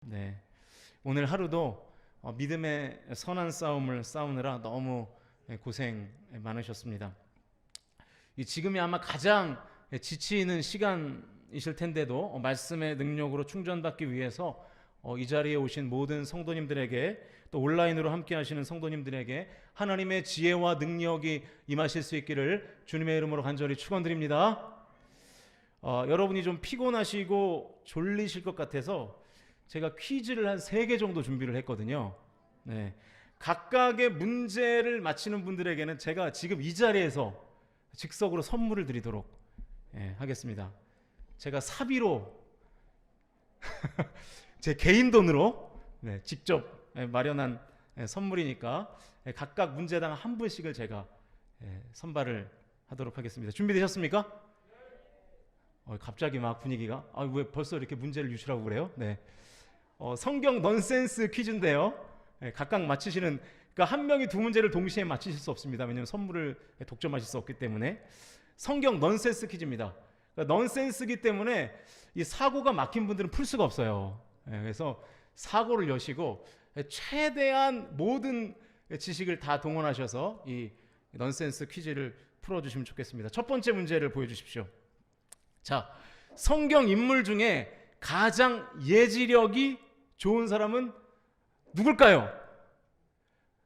네, 오늘 하루도 믿음의 선한 싸움을 싸우느라 너무 고생 많으셨습니다. 지금이 아마 가장 지치는 시간이실 텐데도 말씀의 능력으로 충전받기 위해서 이 자리에 오신 모든 성도님들에게, 또 온라인으로 함께 하시는 성도님들에게 하나님의 지혜와 능력이 임하실 수 있기를 주님의 이름으로 간절히 축원드립니다. 여러분이 좀 피곤하시고 졸리실 것 같아서 제가 퀴즈를 한 3개 정도 준비를 했거든요. 네. 각각의 문제를 맞히는 분들에게는 제가 지금 이 자리에서 즉석으로 선물을 드리도록 하겠습니다. 제가 사비로 제 개인 돈으로 직접 마련한 선물이니까 각각 문제당 한 분씩을 제가 선발을 하도록 하겠습니다. 준비되셨습니까? 갑자기 막 분위기가 왜 벌써 이렇게 문제를 유출하고 그래요? 네. 성경 넌센스 퀴즈인데요. 각각 맞히시는, 그러니까 한 명이 2문제를 동시에 맞히실 수 없습니다. 왜냐하면 선물을 독점하실 수 없기 때문에. 성경 넌센스 퀴즈입니다. 그러니까 넌센스기 때문에 이 사고가 막힌 분들은 풀 수가 없어요. 그래서 사고를 여시고 최대한 모든 지식을 다 동원하셔서 이 넌센스 퀴즈를 풀어주시면 좋겠습니다. 첫 번째 문제를 보여주십시오. 자, 성경 인물 중에 가장 예지력이 좋은 사람은 누굴까요?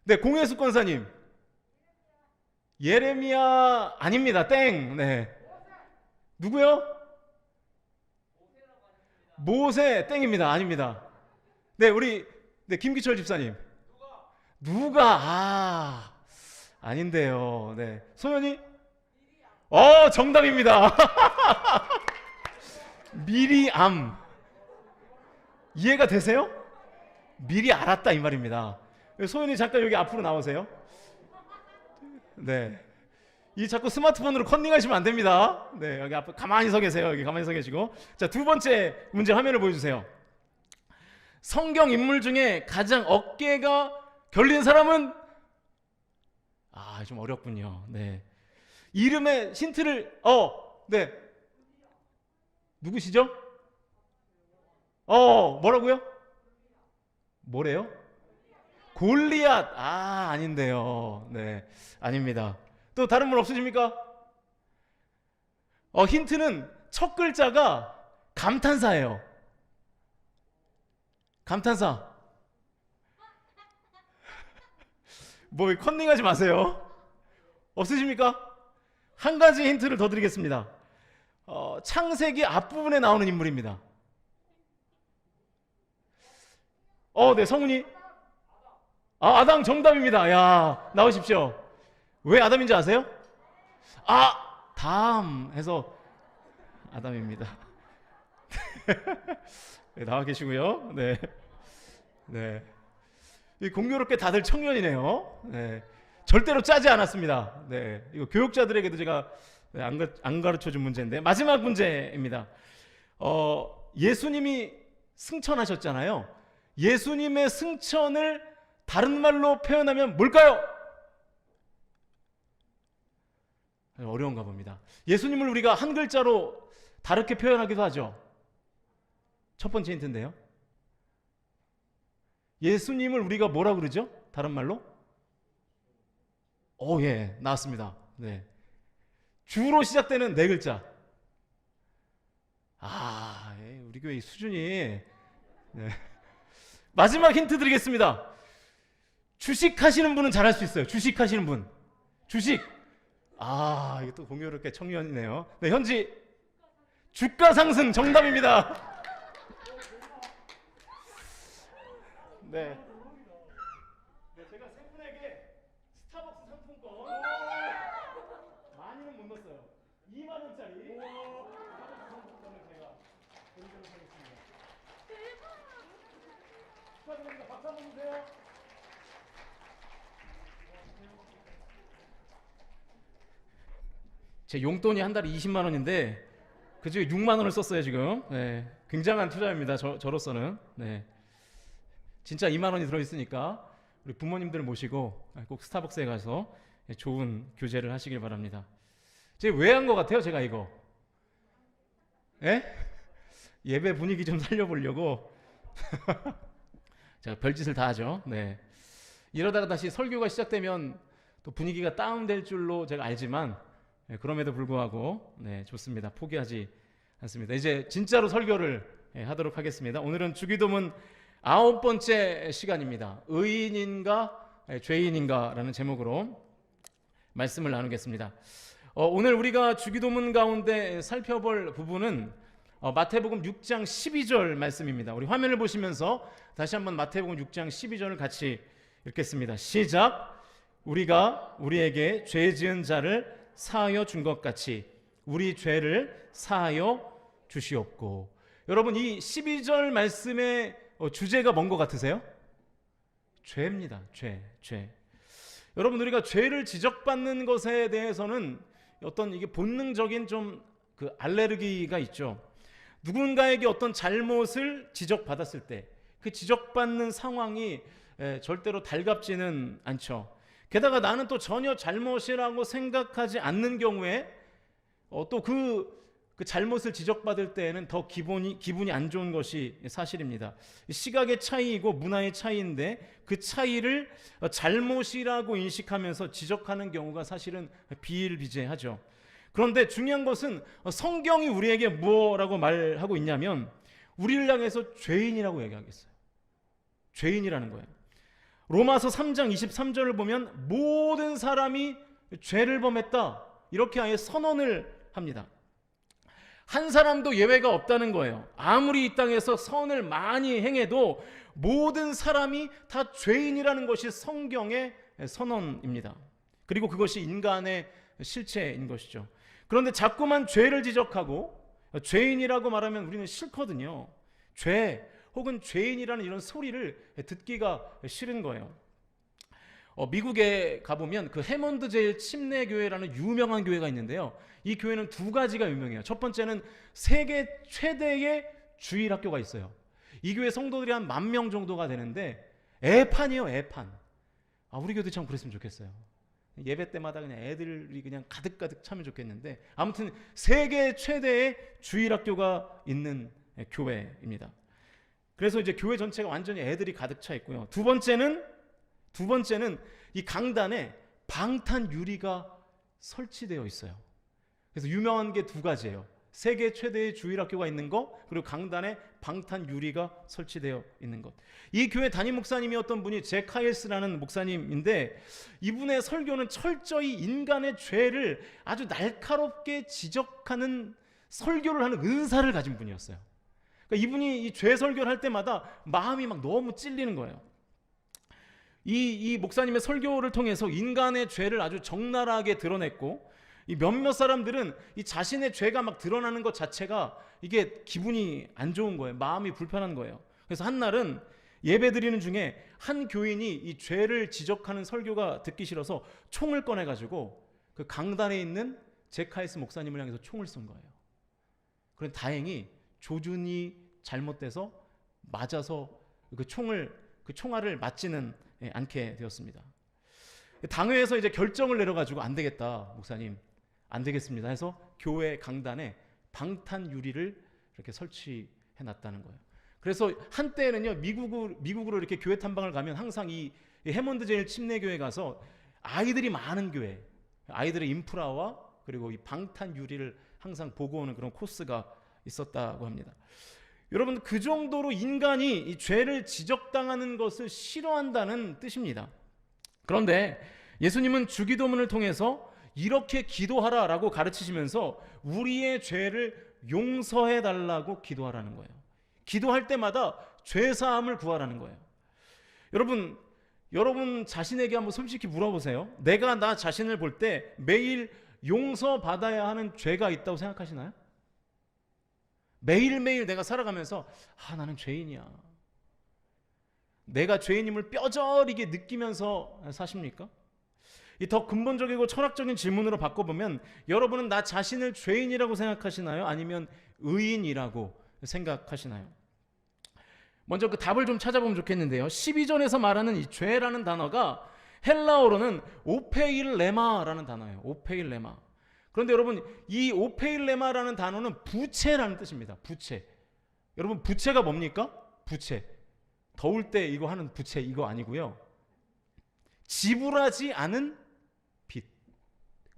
네, 공예숙 권사님. 예레미야 아닙니다. 땡. 네. 누구요? 모세 땡입니다. 아닙니다. 네, 우리 김기철 집사님. 누가 아닌데요. 네. 소연이? 정답입니다. 미리암. 이해가 되세요? 미리 알았다 이 말입니다. 소연이 잠깐 여기 앞으로 나오세요. 네. 이 자꾸 스마트폰으로 컨닝하시면 안 됩니다. 네, 여기 앞에 가만히 서 계세요. 여기 가만히 서 계시고. 자, 두 번째 문제 화면을 보여주세요. 성경 인물 중에 가장 어깨가 결린 사람은 좀 어렵군요. 네. 이름의 힌트를 네. 누구시죠? 뭐라고요? 뭐래요? 골리앗. 아닌데요. 네, 아닙니다. 또 다른 분 없으십니까? 힌트는 첫 글자가 감탄사예요. 감탄사. 뭐 컨닝하지 마세요. 없으십니까? 한 가지 힌트를 더 드리겠습니다. 창세기 앞부분에 나오는 인물입니다. 네, 성훈이. 아담 정답입니다. 야, 나오십시오. 왜 아담인지 아세요? 담 해서 아담입니다. 네, 나와 계시고요. 네. 네. 공교롭게 다들 청년이네요. 네. 절대로 짜지 않았습니다. 네. 이거 교육자들에게도 제가 안 가르쳐 준 문제인데, 마지막 문제입니다. 예수님이 승천하셨잖아요. 예수님의 승천을 다른 말로 표현하면 뭘까요? 어려운가 봅니다. 예수님을 우리가 한 글자로 다르게 표현하기도 하죠. 첫 번째 힌트인데요. 예수님을 우리가 뭐라 그러죠? 다른 말로? 예, 나왔습니다. 네. 주로 시작되는 4글자. 우리 교회 수준이. 네. 마지막 힌트 드리겠습니다. 주식 하시는 분은 잘할 수 있어요. 주식 하시는 분. 주식. 이게 또 공교롭게 청년이네요. 네, 현지 주가 상승 정답입니다. 네. 제가 세 분에게 스타벅스 상품권 많이는 못 넣었어요. 2만 원짜리 스타벅스 상품권을 제가 드리도록 하겠습니다. 축하드립니다. 박수 한번 주세요. 제 용돈이 한 달에 20만 원인데 그중에 6만 원을 썼어요 지금. 네, 굉장한 투자입니다. 저로서는. 네, 진짜 2만 원이 들어있으니까 우리 부모님들을 모시고 꼭 스타벅스에 가서 좋은 교제를 하시길 바랍니다. 제가 왜 한 것 같아요 제가 이거? 예배 분위기 좀 살려보려고 제가 별짓을 다 하죠. 네. 이러다가 다시 설교가 시작되면 또 분위기가 다운될 줄로 제가 알지만 그럼에도 불구하고 좋습니다. 포기하지 않습니다. 이제 진짜로 설교를 하도록 하겠습니다. 오늘은 주기도문 9번째 시간입니다. 의인인가 죄인인가 라는 제목으로 말씀을 나누겠습니다. 오늘 우리가 주기도문 가운데 살펴볼 부분은 마태복음 6장 12절 말씀입니다. 우리 화면을 보시면서 다시 한번 마태복음 6장 12절을 같이 읽겠습니다. 시작. 우리가 우리에게 죄 지은 자를 사하여 준 것 같이 우리 죄를 사하여 주시옵고. 여러분, 이 12절 말씀의 주제가 뭔 것 같으세요? 죄입니다. 죄. 여러분, 우리가 죄를 지적받는 것에 대해서는 어떤 이게 본능적인 좀 그 알레르기가 있죠. 누군가에게 어떤 잘못을 지적받았을 때 그 지적받는 상황이 절대로 달갑지는 않죠. 게다가 나는 또 전혀 잘못이라고 생각하지 않는 경우에 또 그 잘못을 지적받을 때에는 더 기분이 안 좋은 것이 사실입니다. 시각의 차이이고 문화의 차이인데 그 차이를 잘못이라고 인식하면서 지적하는 경우가 사실은 비일비재하죠. 그런데 중요한 것은 성경이 우리에게 뭐라고 말하고 있냐면 우리를 향해서 죄인이라고 얘기하겠어요. 죄인이라는 거예요. 로마서 3장 23절을 보면 모든 사람이 죄를 범했다, 이렇게 아예 선언을 합니다. 한 사람도 예외가 없다는 거예요. 아무리 이 땅에서 선을 많이 행해도 모든 사람이 다 죄인이라는 것이 성경의 선언입니다. 그리고 그것이 인간의 실체인 것이죠. 그런데 자꾸만 죄를 지적하고 죄인이라고 말하면 우리는 싫거든요. 죄 혹은 죄인이라는 이런 소리를 듣기가 싫은 거예요. 미국에 가보면 그 해먼드 제일 침례교회라는 유명한 교회가 있는데요. 이 교회는 두 가지가 유명해요. 첫 번째는 세계 최대의 주일학교가 있어요. 이 교회 성도들이 한 10,000명 정도가 되는데 애판이에요, 애판. 우리 교회도 참 그랬으면 좋겠어요. 예배 때마다 그냥 애들이 그냥 가득가득 차면 좋겠는데, 아무튼 세계 최대의 주일학교가 있는 교회입니다. 그래서 이제 교회 전체가 완전히 애들이 가득 차 있고요. 두 번째는 이 강단에 방탄 유리가 설치되어 있어요. 그래서 유명한 게 두 가지예요. 세계 최대의 주일학교가 있는 것, 그리고 강단에 방탄 유리가 설치되어 있는 것. 이 교회 담임 목사님이었던 분이 잭 하일스라는 목사님인데, 이분의 설교는 철저히 인간의 죄를 아주 날카롭게 지적하는 설교를 하는 은사를 가진 분이었어요. 그러니까 이분이 이 죄 설교를 할 때마다 마음이 막 너무 찔리는 거예요. 이 목사님의 설교를 통해서 인간의 죄를 아주 적나라하게 드러냈고, 이 몇몇 사람들은 이 자신의 죄가 막 드러나는 것 자체가 이게 기분이 안 좋은 거예요. 마음이 불편한 거예요. 그래서 한 날은 예배 드리는 중에 한 교인이 이 죄를 지적하는 설교가 듣기 싫어서 총을 꺼내가지고 그 강단에 있는 잭 하이스 목사님을 향해서 총을 쏜 거예요. 그런데 다행히 조준이 잘못돼서 맞아서 그 총알을 맞지는 않게 되었습니다. 당회에서 이제 결정을 내려가지고 안 되겠다, 목사님, 안 되겠습니다 해서 교회 강단에 방탄 유리를 이렇게 설치해 놨다는 거예요. 그래서 한때는요, 미국으로 이렇게 교회 탐방을 가면 항상 이 해먼드 제일 침례교회 가서 아이들이 많은 교회, 아이들의 인프라와 그리고 이 방탄 유리를 항상 보고 오는 그런 코스가 있었다고 합니다. 여러분, 그 정도로 인간이 이 죄를 지적당하는 것을 싫어한다는 뜻입니다. 그런데 예수님은 주기도문을 통해서 이렇게 기도하라라고 가르치시면서 우리의 죄를 용서해 달라고 기도하라는 거예요. 기도할 때마다 죄사함을 구하라는 거예요. 여러분 자신에게 한번 솔직히 물어보세요. 내가 나 자신을 볼 때 매일 용서받아야 하는 죄가 있다고 생각하시나요? 매일매일 내가 살아가면서 나는 죄인이야, 내가 죄인임을 뼈저리게 느끼면서 사십니까? 이 더 근본적이고 철학적인 질문으로 바꿔보면, 여러분은 나 자신을 죄인이라고 생각하시나요? 아니면 의인이라고 생각하시나요? 먼저 그 답을 좀 찾아보면 좋겠는데요. 12절에서 말하는 이 죄라는 단어가 헬라어로는 오페일레마라는 단어예요. 오페일레마. 그런데 여러분, 이 오페일레마라는 단어는 부채라는 뜻입니다. 부채. 여러분, 부채가 뭡니까? 부채, 더울 때 이거 하는 부채 이거 아니고요. 지불하지 않은 빚,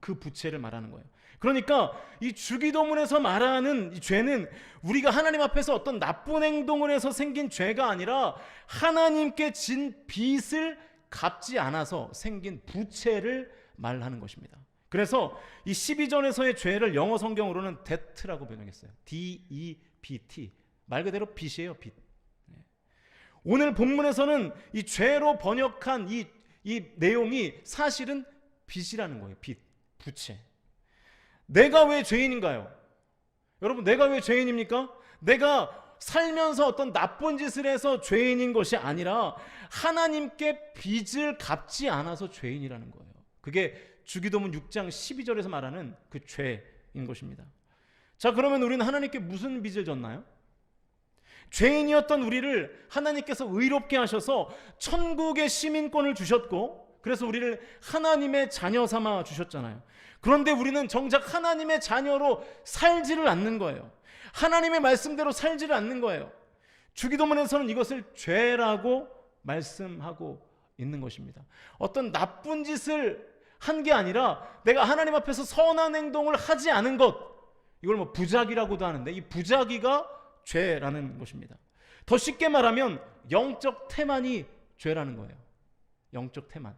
그 부채를 말하는 거예요. 그러니까 이 주기도문에서 말하는 이 죄는 우리가 하나님 앞에서 어떤 나쁜 행동을 해서 생긴 죄가 아니라 하나님께 진 빚을 갚지 않아서 생긴 부채를 말하는 것입니다. 그래서 이 12절에서의 죄를 영어 성경으로는 debt라고 번역했어요. D-E-B-T, 말 그대로 빚이에요, 빚. 오늘 본문에서는 이 죄로 번역한 이 내용이 사실은 빚이라는 거예요. 빚, 부채. 내가 왜 죄인인가요? 여러분, 내가 왜 죄인입니까? 내가 살면서 어떤 나쁜 짓을 해서 죄인인 것이 아니라 하나님께 빚을 갚지 않아서 죄인이라는 거예요. 그게 주기도문 6장 12절에서 말하는 그 죄인 것입니다. 자, 그러면 우리는 하나님께 무슨 빚을 졌나요? 죄인이었던 우리를 하나님께서 의롭게 하셔서 천국의 시민권을 주셨고, 그래서 우리를 하나님의 자녀 삼아 주셨잖아요. 그런데 우리는 정작 하나님의 자녀로 살지를 않는 거예요. 하나님의 말씀대로 살지를 않는 거예요. 주기도문에서는 이것을 죄라고 말씀하고 있는 것입니다. 어떤 나쁜 짓을 한 게 아니라 내가 하나님 앞에서 선한 행동을 하지 않은 것, 이걸 뭐 부작위라고도 하는데 이 부작위가 죄라는 것입니다. 더 쉽게 말하면 영적 태만이 죄라는 거예요. 영적 태만.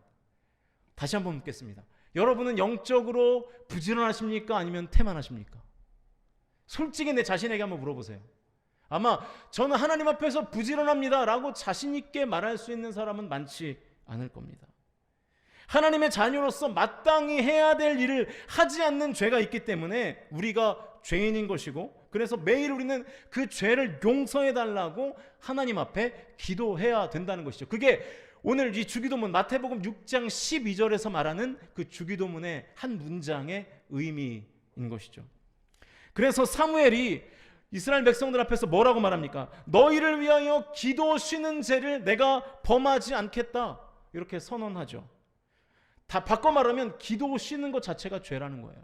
다시 한번 묻겠습니다. 여러분은 영적으로 부지런하십니까? 아니면 태만하십니까? 솔직히 내 자신에게 한번 물어보세요. 아마 저는 하나님 앞에서 부지런합니다 라고 자신 있게 말할 수 있는 사람은 많지 않을 겁니다. 하나님의 자녀로서 마땅히 해야 될 일을 하지 않는 죄가 있기 때문에 우리가 죄인인 것이고, 그래서 매일 우리는 그 죄를 용서해 달라고 하나님 앞에 기도해야 된다는 것이죠. 그게 오늘 이 주기도문 마태복음 6장 12절에서 말하는 그 주기도문의 한 문장의 의미인 것이죠. 그래서 사무엘이 이스라엘 백성들 앞에서 뭐라고 말합니까? 너희를 위하여 기도 쉬는 죄를 내가 범하지 않겠다, 이렇게 선언하죠. 다 바꿔 말하면 기도 쉬는 것 자체가 죄라는 거예요.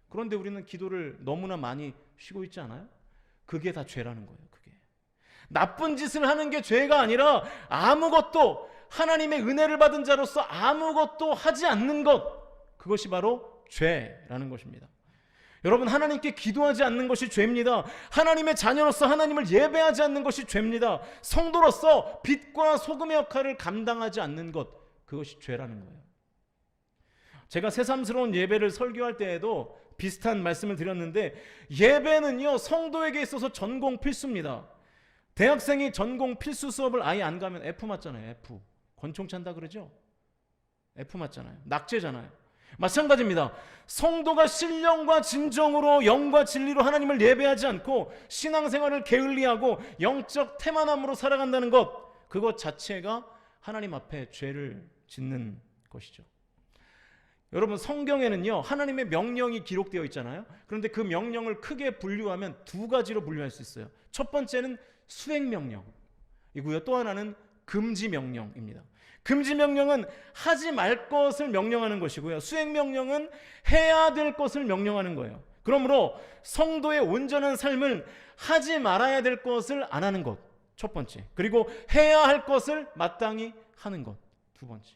그런데 우리는 기도를 너무나 많이 쉬고 있지 않아요? 그게 다 죄라는 거예요. 그게 나쁜 짓을 하는 게 죄가 아니라 아무것도 하나님의 은혜를 받은 자로서 아무것도 하지 않는 것, 그것이 바로 죄라는 것입니다. 여러분, 하나님께 기도하지 않는 것이 죄입니다. 하나님의 자녀로서 하나님을 예배하지 않는 것이 죄입니다. 성도로서 빛과 소금의 역할을 감당하지 않는 것, 그것이 죄라는 거예요. 제가 새삼스러운 예배를 설교할 때에도 비슷한 말씀을 드렸는데, 예배는요 성도에게 있어서 전공 필수입니다. 대학생이 전공 필수 수업을 아예 안 가면 F 맞잖아요. F. 권총 찬다 그러죠? F 맞잖아요. 낙제잖아요. 마찬가지입니다. 성도가 신령과 진정으로 영과 진리로 하나님을 예배하지 않고 신앙생활을 게을리하고 영적 태만함으로 살아간다는 것, 그것 자체가 하나님 앞에 죄를 짓는 것이죠. 여러분, 성경에는요 하나님의 명령이 기록되어 있잖아요. 그런데 그 명령을 크게 분류하면 두 가지로 분류할 수 있어요. 첫 번째는 수행명령이고요, 또 하나는 금지명령입니다. 금지명령은 하지 말 것을 명령하는 것이고요, 수행명령은 해야 될 것을 명령하는 거예요. 그러므로 성도의 온전한 삶은 하지 말아야 될 것을 안 하는 것, 첫 번째. 그리고 해야 할 것을 마땅히 하는 것, 두 번째.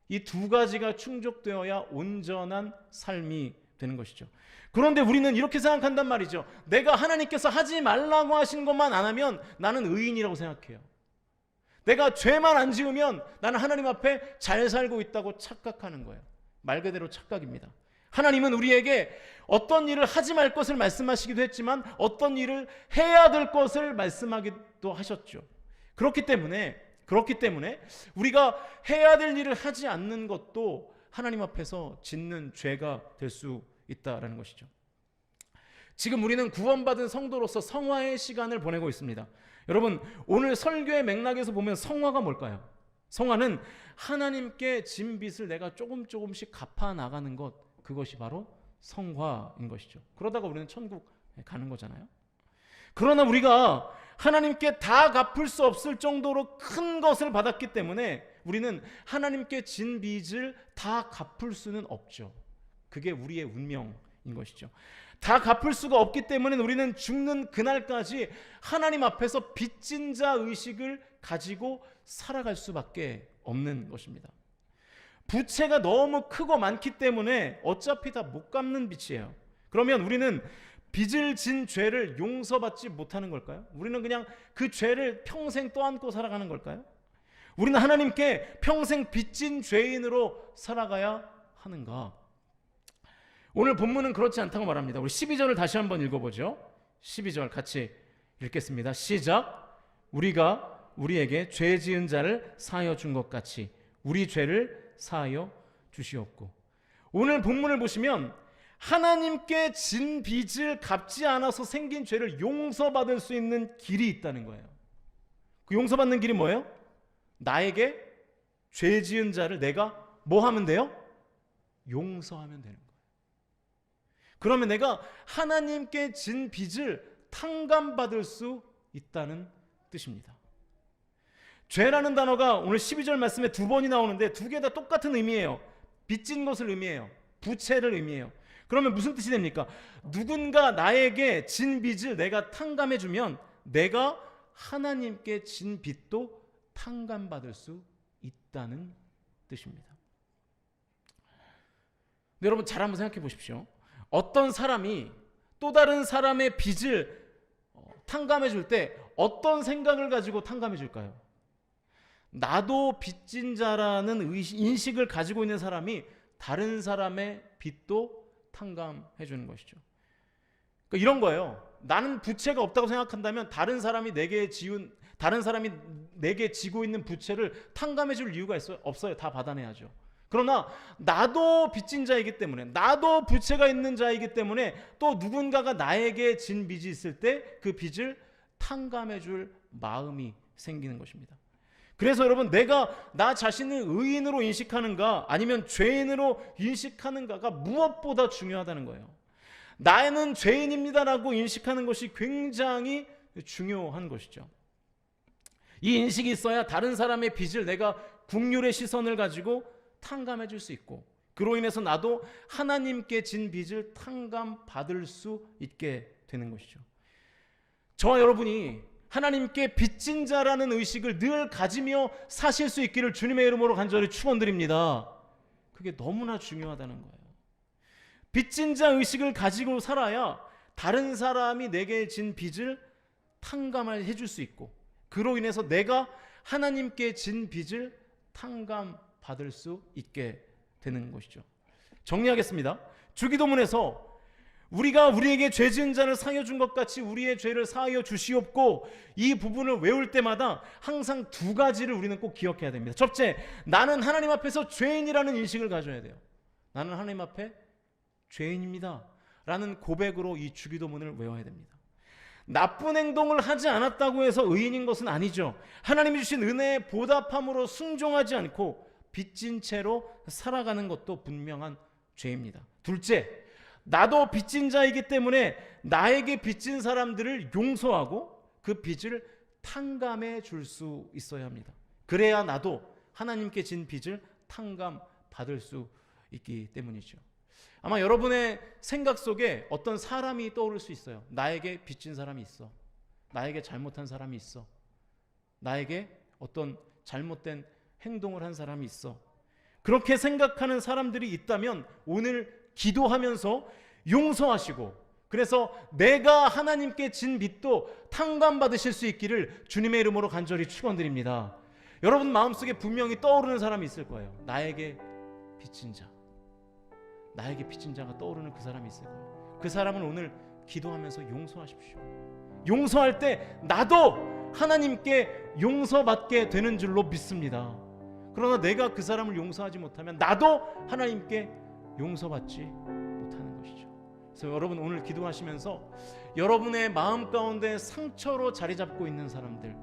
이 두 가지가 충족되어야 온전한 삶이 되는 것이죠. 그런데 우리는 이렇게 생각한단 말이죠. 내가 하나님께서 하지 말라고 하신 것만 안 하면 나는 의인이라고 생각해요. 내가 죄만 안 지으면 나는 하나님 앞에 잘 살고 있다고 착각하는 거예요. 말 그대로 착각입니다. 하나님은 우리에게 어떤 일을 하지 말 것을 말씀하시기도 했지만 어떤 일을 해야 될 것을 말씀하기도 하셨죠. 그렇기 때문에 우리가 해야 될 일을 하지 않는 것도 하나님 앞에서 짓는 죄가 될 수 있다라는 것이죠. 지금 우리는 구원받은 성도로서 성화의 시간을 보내고 있습니다. 여러분, 오늘 설교의 맥락에서 보면 성화가 뭘까요? 성화는 하나님께 진 빚을 내가 조금씩 갚아 나가는 것, 그것이 바로 성화인 것이죠. 그러다가 우리는 천국 가는 거잖아요. 그러나 우리가 하나님께 다 갚을 수 없을 정도로 큰 것을 받았기 때문에 우리는 하나님께 진 빚을 다 갚을 수는 없죠. 그게 우리의 운명인 것이죠. 다 갚을 수가 없기 때문에 우리는 죽는 그날까지 하나님 앞에서 빚진 자 의식을 가지고 살아갈 수밖에 없는 것입니다. 부채가 너무 크고 많기 때문에 어차피 다 못 갚는 빚이에요. 그러면 우리는 빚을 진 죄를 용서받지 못하는 걸까요? 우리는 그냥 그 죄를 평생 떠안고 살아가는 걸까요? 우리는 하나님께 평생 빚진 죄인으로 살아가야 하는가? 오늘 본문은 그렇지 않다고 말합니다. 우리 12절을 다시 한번 읽어보죠. 12절 같이 읽겠습니다. 시작. 우리가 우리에게 죄 지은 자를 사하여 준 것 같이 우리 죄를 사하여 주시옵고. 오늘 본문을 보시면 하나님께 진 빚을 갚지 않아서 생긴 죄를 용서받을 수 있는 길이 있다는 거예요. 그 용서받는 길이 뭐예요? 나에게 죄 지은 자를 내가 뭐 하면 돼요? 용서하면 되는 거예요. 그러면 내가 하나님께 진 빚을 탕감받을 수 있다는 뜻입니다. 죄라는 단어가 오늘 12절 말씀에 2번이 나오는데 두 개 다 똑같은 의미예요. 빚진 것을 의미해요. 부채를 의미해요. 그러면 무슨 뜻이 됩니까? 누군가 나에게 진 빚을 내가 탕감해주면 내가 하나님께 진 빚도 탕감받을 수 있다는 뜻입니다. 여러분 잘 한번 생각해 보십시오. 어떤 사람이 또 다른 사람의 빚을 탕감해 줄 때 어떤 생각을 가지고 탕감해 줄까요? 나도 빚진 자라는 인식을 가지고 있는 사람이 다른 사람의 빚도 탕감해 주는 것이죠. 그러니까 이런 거예요. 나는 부채가 없다고 생각한다면 다른 사람이 내게 지고 있는 부채를 탕감해 줄 이유가 없어요. 다 받아내야죠. 그러나 나도 빚진 자이기 때문에, 나도 부채가 있는 자이기 때문에 또 누군가가 나에게 진 빚이 있을 때 그 빚을 탕감해 줄 마음이 생기는 것입니다. 그래서 여러분, 내가 나 자신을 의인으로 인식하는가 아니면 죄인으로 인식하는가가 무엇보다 중요하다는 거예요. 나는 죄인입니다라고 인식하는 것이 굉장히 중요한 것이죠. 이 인식이 있어야 다른 사람의 빚을 내가 긍휼의 시선을 가지고 탕감해 줄 수 있고, 그로 인해서 나도 하나님께 진 빚을 탕감받을 수 있게 되는 것이죠. 저와 여러분이 하나님께 빚진 자라는 의식을 늘 가지며 사실 수 있기를 주님의 이름으로 간절히 축원드립니다. 그게 너무나 중요하다는 거예요. 빚진 자 의식을 가지고 살아야 다른 사람이 내게 진 빚을 탕감해 줄 수 있고, 그로 인해서 내가 하나님께 진 빚을 탕감받을 수 있게 되는 것이죠. 정리하겠습니다. 주기도문에서 우리가 우리에게 죄 지은 자를 사하여 준 것 같이 우리의 죄를 사하여 주시옵고, 이 부분을 외울 때마다 항상 두 가지를 우리는 꼭 기억해야 됩니다. 첫째, 나는 하나님 앞에서 죄인이라는 인식을 가져야 돼요. 나는 하나님 앞에 죄인입니다 라는 고백으로 이 주기도문을 외워야 됩니다. 나쁜 행동을 하지 않았다고 해서 의인인 것은 아니죠. 하나님이 주신 은혜에 보답함으로 순종하지 않고 빚진 채로 살아가는 것도 분명한 죄입니다. 둘째, 나도 빚진 자이기 때문에 나에게 빚진 사람들을 용서하고 그 빚을 탕감해 줄 수 있어야 합니다. 그래야 나도 하나님께 진 빚을 탕감받을 수 있기 때문이죠. 아마 여러분의 생각 속에 어떤 사람이 떠오를 수 있어요. 나에게 빚진 사람이 있어. 나에게 잘못한 사람이 있어. 나에게 어떤 잘못된 행동을 한 사람이 있어. 그렇게 생각하는 사람들이 있다면 오늘 기도하면서 용서하시고, 그래서 내가 하나님께 진 빚도 탕감받으실 수 있기를 주님의 이름으로 간절히 축원드립니다. 여러분 마음속에 분명히 떠오르는 사람이 있을 거예요. 나에게 빚진 자, 나에게 빚진 자가 떠오르는 그 사람이 있을 거예요. 그 사람을 오늘 기도하면서 용서하십시오. 용서할 때 나도 하나님께 용서받게 되는 줄로 믿습니다. 그러나 내가 그 사람을 용서하지 못하면 나도 하나님께 용서받지 못하는 것이죠. 그래서 여러분 오늘 기도하시면서 여러분의 마음 가운데 상처로 자리 잡고 있는 사람들,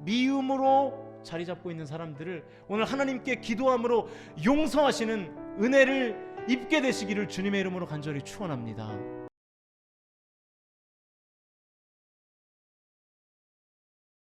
미움으로 자리 잡고 있는 사람들을 오늘 하나님께 기도함으로 용서하시는 은혜를 입게 되시기를 주님의 이름으로 간절히 축원합니다.